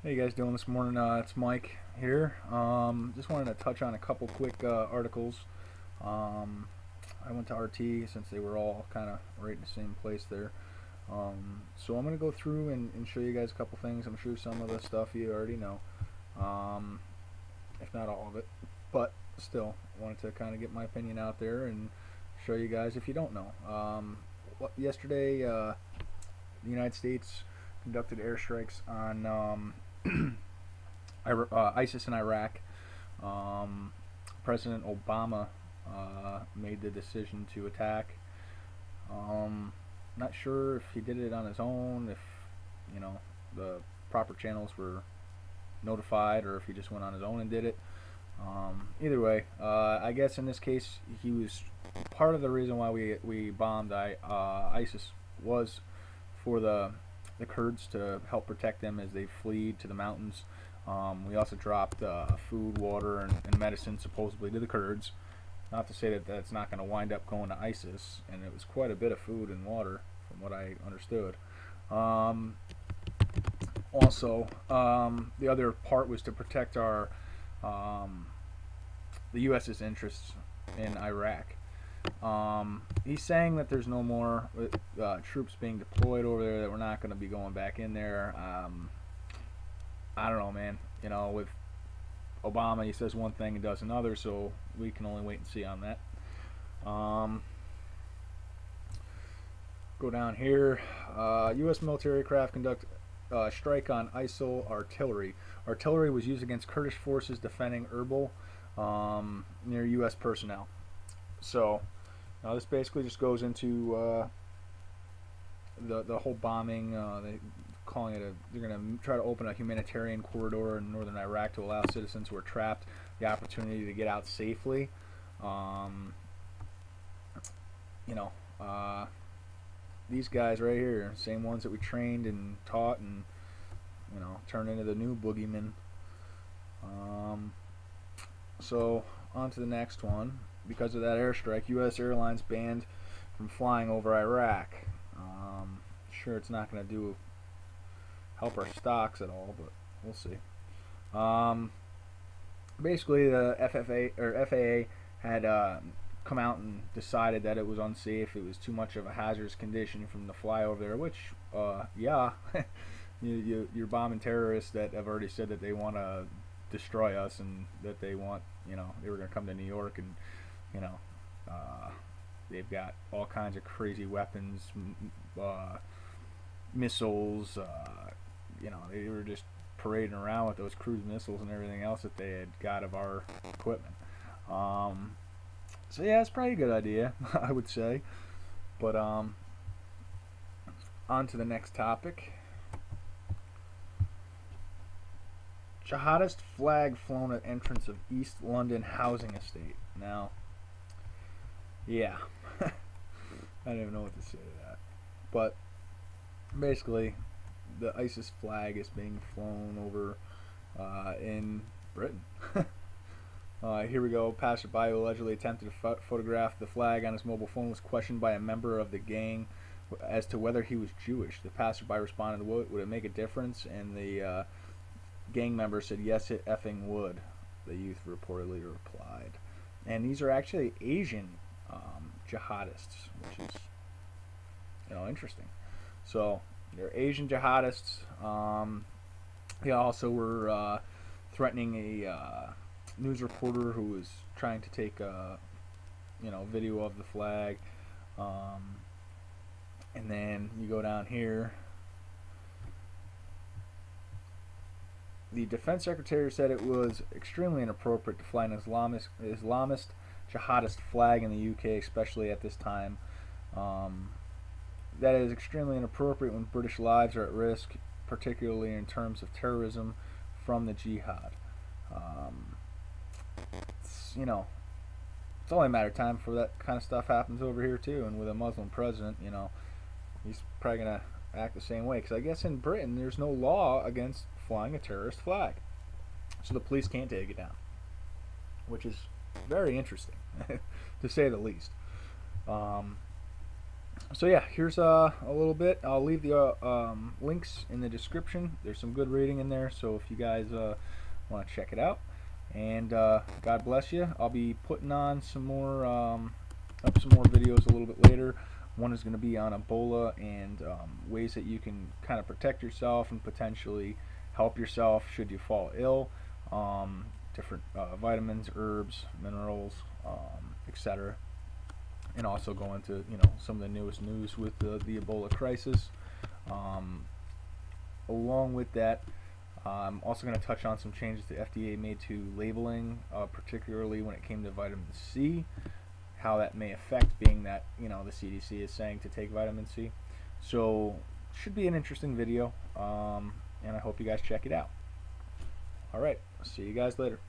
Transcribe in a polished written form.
How you guys doing this morning? It's Mike here. Just wanted to touch on a couple quick articles. Um, I went to RT since they were all kind of right in the same place there. So I'm going to go through and show you guys a couple things. I'm sure some of the stuff you already know, um, if not all of it. But still, wanted to kind of get my opinion out there and show you guys if you don't know. Yesterday, the United States conducted airstrikes on ISIS in Iraq. Um, President Obama made the decision to attack. Not sure if he did it on his own, if the proper channels were notified, or if he just went on his own and did it. Either way, I guess in this case he was part of the reason why we bombed ISIS was for the Kurds to help protect them as they flee to the mountains. We also dropped food, water, and medicine supposedly to the Kurds. Not to say that that's not going to wind up going to ISIS, and it was quite a bit of food and water from what I understood. The other part was to protect the U.S.'s interests in Iraq. He's saying that there's no more troops being deployed over there, that we're not going to be going back in there. I don't know, man. With Obama, he says one thing and does another, so we can only wait and see on that. Go down here. U.S. military aircraft conduct strike on ISIL artillery. Artillery was used against Kurdish forces defending Erbil near U.S. personnel. So now this basically just goes into the whole bombing. They calling it they're going to try to open a humanitarian corridor in northern Iraq to allow citizens who are trapped the opportunity to get out safely. These guys right here, same ones that we trained and taught and turned into the new boogeymen. So on to the next one. Because of that airstrike, U.S. airlines banned from flying over Iraq. Sure, it's not going to help our stocks at all, but we'll see. Basically, the FAA had come out and decided that it was unsafe. It was too much of a hazardous condition from the fly over there. Which, yeah, you're bombing terrorists that have already said that they want to destroy us and that they want, they were going to come to New York and. They've got all kinds of crazy weapons, missiles. They were just parading around with those cruise missiles and everything else that they had got of our equipment. So yeah, it's probably a good idea, I would say. But on to the next topic. Jihadist flag flown at entrance of East London housing estate. Now, yeah, I don't even know what to say to that. But basically, the ISIS flag is being flown over in Britain. Here we go. Passerby who allegedly attempted to photograph the flag on his mobile phone was questioned by a member of the gang as to whether he was Jewish. The passerby responded, "Would it make a difference?" And the gang member said, "Yes, it effing would." The youth reportedly replied. And these are actually Asian jihadists, which is interesting. So they're Asian jihadists. They also were threatening a news reporter who was trying to take a video of the flag. And then you go down here. The defense secretary said it was extremely inappropriate to fly an Islamist jihadist flag in the UK, especially at this time. That is extremely inappropriate when British lives are at risk, particularly in terms of terrorism from the Jihad. It's only a matter of time before that kind of stuff happens over here too. And with a Muslim president, he's probably gonna act the same way. Because I guess in Britain there's no law against flying a terrorist flag, so the police can't take it down, which is very interesting to say the least. So yeah, here's a little bit. I'll leave the links in the description. There's some good reading in there, so if you guys want to check it out. And God bless you. I'll be putting on some more up some more videos a little bit later. One is going to be on Ebola and ways that you can kind of protect yourself and potentially help yourself should you fall ill. Different vitamins, herbs, minerals, etc. And also go into some of the newest news with the Ebola crisis. Along with that, I'm also going to touch on some changes the FDA made to labeling, particularly when it came to vitamin C, how that may affect, being that the CDC is saying to take vitamin C. So should be an interesting video, and I hope you guys check it out. All right, see you guys later.